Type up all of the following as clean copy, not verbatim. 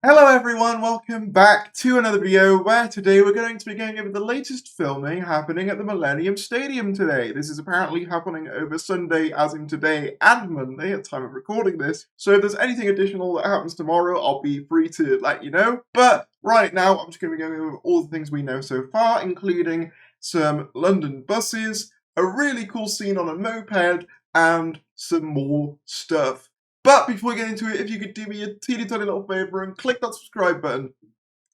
Hello everyone, welcome back to another video where today we're going to be going over the latest filming happening at the Millennium Stadium today. This is apparently happening over Sunday, as in today, and Monday at the time of recording this. So if there's anything additional that happens tomorrow, I'll be free to let you know. But right now, I'm just going to be going over all the things we know so far, including some London buses, a really cool scene on a moped, and some more stuff. But before we get into it, if you could do me a teeny tiny little favour and click that subscribe button,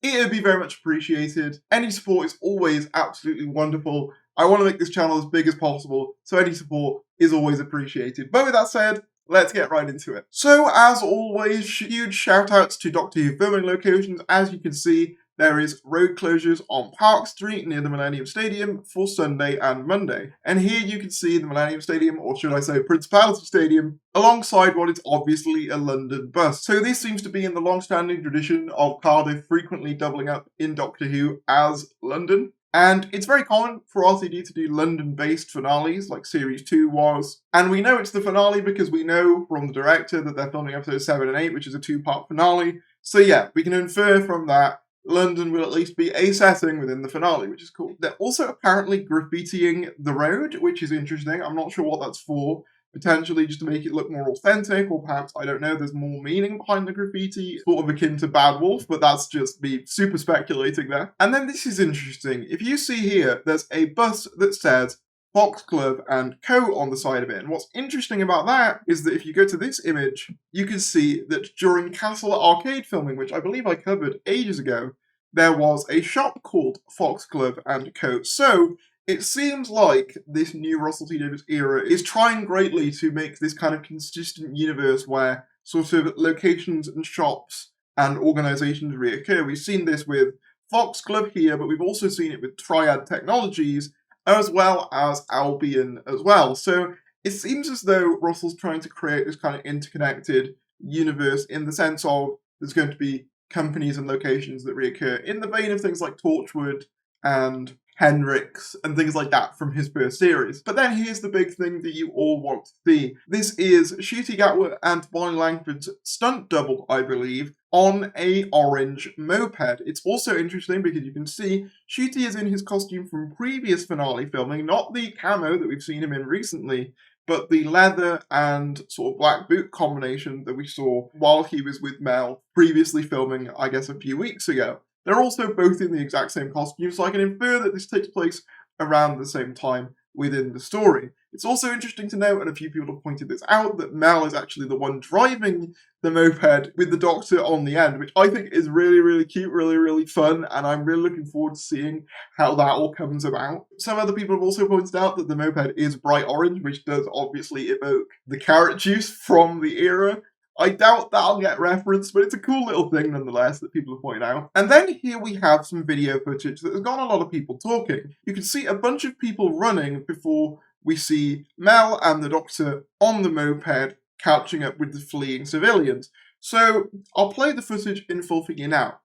it would be very much appreciated. Any support is always absolutely wonderful. I want to make this channel as big as possible, so any support is always appreciated. But with that said, let's get right into it. So, as always, huge shout outs to Doctor Who filming locations. As you can see, there is road closures on Park Street near the Millennium Stadium for Sunday and Monday. And here you can see the Millennium Stadium, or should I say Principality Stadium, alongside what is obviously a London bus. So this seems to be in the long-standing tradition of Cardiff frequently doubling up in Doctor Who as London. And it's very common for RTD to do London-based finales, like Series 2 was. And we know it's the finale because we know from the director that they're filming episodes 7 and 8, which is a two-part finale. So yeah, we can infer from that London will at least be a setting within the finale, which is cool. They're also apparently graffitiing the road, which is interesting. I'm not sure what that's for. Potentially just to make it look more authentic, or perhaps, I don't know, there's more meaning behind the graffiti, sort of akin to Bad Wolf, but that's just me super speculating there. And then this is interesting. If you see here, there's a bus that says Foxglove and Co. on the side of it. And what's interesting about that is that if you go to this image, you can see that during Castle Arcade filming, which I believe I covered ages ago, there was a shop called Foxglove and Co. So it seems like this new Russell T Davies era is trying greatly to make this kind of consistent universe where sort of locations and shops and organizations reoccur. We've seen this with Foxglove here, but we've also seen it with Triad Technologies, as well as Albion as well. So it seems as though Russell's trying to create this kind of interconnected universe in the sense of there's going to be companies and locations that reoccur in the vein of things like Torchwood and Henrik's and things like that from his first series. But then here's the big thing that you all want to see. This is Ncuti Gatwa and Bonnie Langford's Stunt Double, I believe, on a orange moped. It's also interesting because you can see Ncuti is in his costume from previous finale filming, not the camo that we've seen him in recently, but the leather and sort of black boot combination that we saw while he was with Mel previously filming, I guess, a few weeks ago. They're also both in the exact same costume, so I can infer that this takes place around the same time within the story. It's also interesting to note, and a few people have pointed this out, that Mel is actually the one driving the moped with the Doctor on the end, which I think is really, really cute, really, really fun, and I'm really looking forward to seeing how that all comes about. Some other people have also pointed out that the moped is bright orange, which does obviously evoke the carrot juice from the era. I doubt that'll get referenced, but it's a cool little thing nonetheless that people have pointed out. And then here we have some video footage that has got a lot of people talking. You can see a bunch of people running before we see Mel and the Doctor on the moped catching up with the fleeing civilians. So I'll play the footage in full for you now.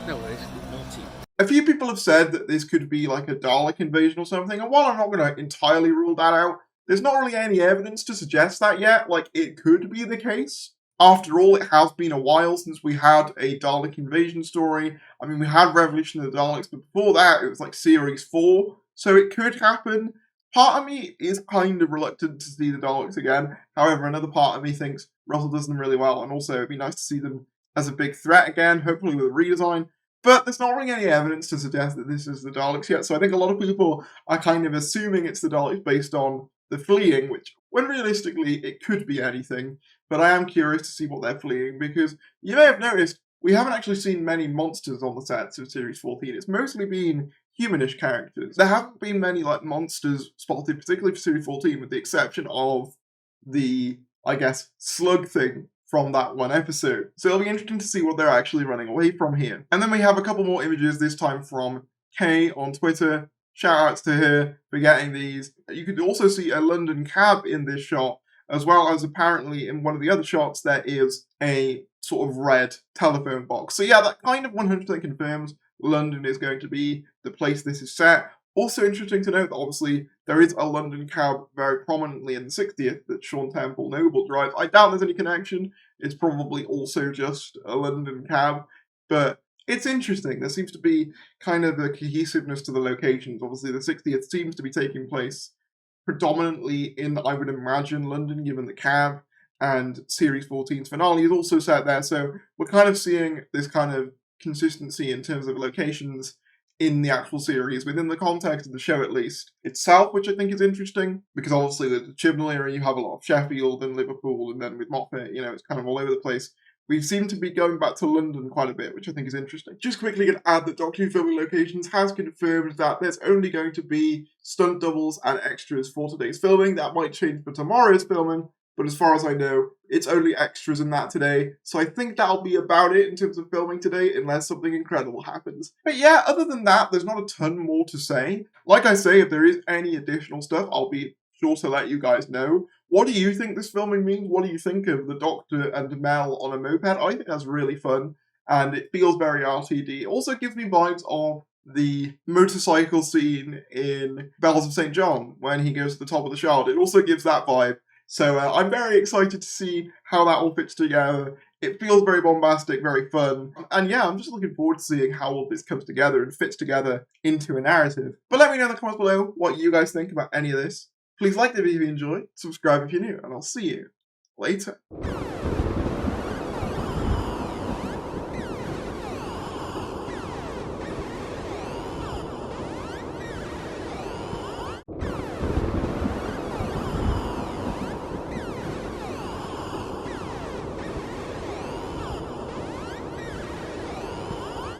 No worries. A few people have said that this could be like a Dalek invasion or something, and while I'm not going to entirely rule that out, there's not really any evidence to suggest that yet. Like, it could be the case. After all, it has been a while since we had a Dalek invasion story. I mean, we had Revolution of the Daleks, but before that, it was like Series 4, so it could happen. Part of me is kind of reluctant to see the Daleks again. However, another part of me thinks Russell does them really well, and also it'd be nice to see them as a big threat again, hopefully with a redesign. But there's not really any evidence to suggest that this is the Daleks yet, so I think a lot of people are kind of assuming it's the Daleks based on the fleeing, which, when realistically, it could be anything. But I am curious to see what they're fleeing, because you may have noticed we haven't actually seen many monsters on the sets of Series 14. It's mostly been humanish characters. There haven't been many like monsters spotted, particularly for Series 14, with the exception of the, I guess, slug thing from that one episode. So it'll be interesting to see what they're actually running away from here. And then we have a couple more images, this time from Kay on Twitter. Shout outs to her for getting these. You could also see a London cab in this shot, as well as apparently in one of the other shots there is a sort of red telephone box. So yeah, that kind of 100% confirms London is going to be the place this is set. Also interesting to note that obviously there is a London cab very prominently in the 60th that Sean Temple Noble drives. I doubt there's any connection. It's probably also just a London cab, but it's interesting. There seems to be kind of a cohesiveness to the locations. Obviously, the 60th seems to be taking place predominantly in, I would imagine, London, given the cab, and Series 14's finale is also set there. So we're kind of seeing this kind of consistency in terms of locations in the actual series, within the context of the show at least itself, which I think is interesting, because obviously the Chibnall era, you have a lot of Sheffield and Liverpool, and then with MOPED, it's kind of all over the place. We seem to be going back to London quite a bit, which I think is interesting. Just quickly going to add that Doctor Who Filming Locations has confirmed that there's only going to be stunt doubles and extras for today's filming. That might change for tomorrow's filming, but as far as I know, it's only extras in that today. So I think that'll be about it in terms of filming today, unless something incredible happens. But yeah, other than that, there's not a ton more to say. Like I say, if there is any additional stuff, I'll be sure to let you guys know. What do you think this filming means? What do you think of the Doctor and Mel on a moped? I think that's really fun, and it feels very RTD. It also gives me vibes of the motorcycle scene in Bells of St. John, when he goes to the top of the Shard. It also gives that vibe. So I'm very excited to see how that all fits together. It feels very bombastic, very fun. And yeah, I'm just looking forward to seeing how all this comes together and fits together into a narrative. But let me know in the comments below what you guys think about any of this. Please like the video if you enjoyed, subscribe if you're new, and I'll see you later.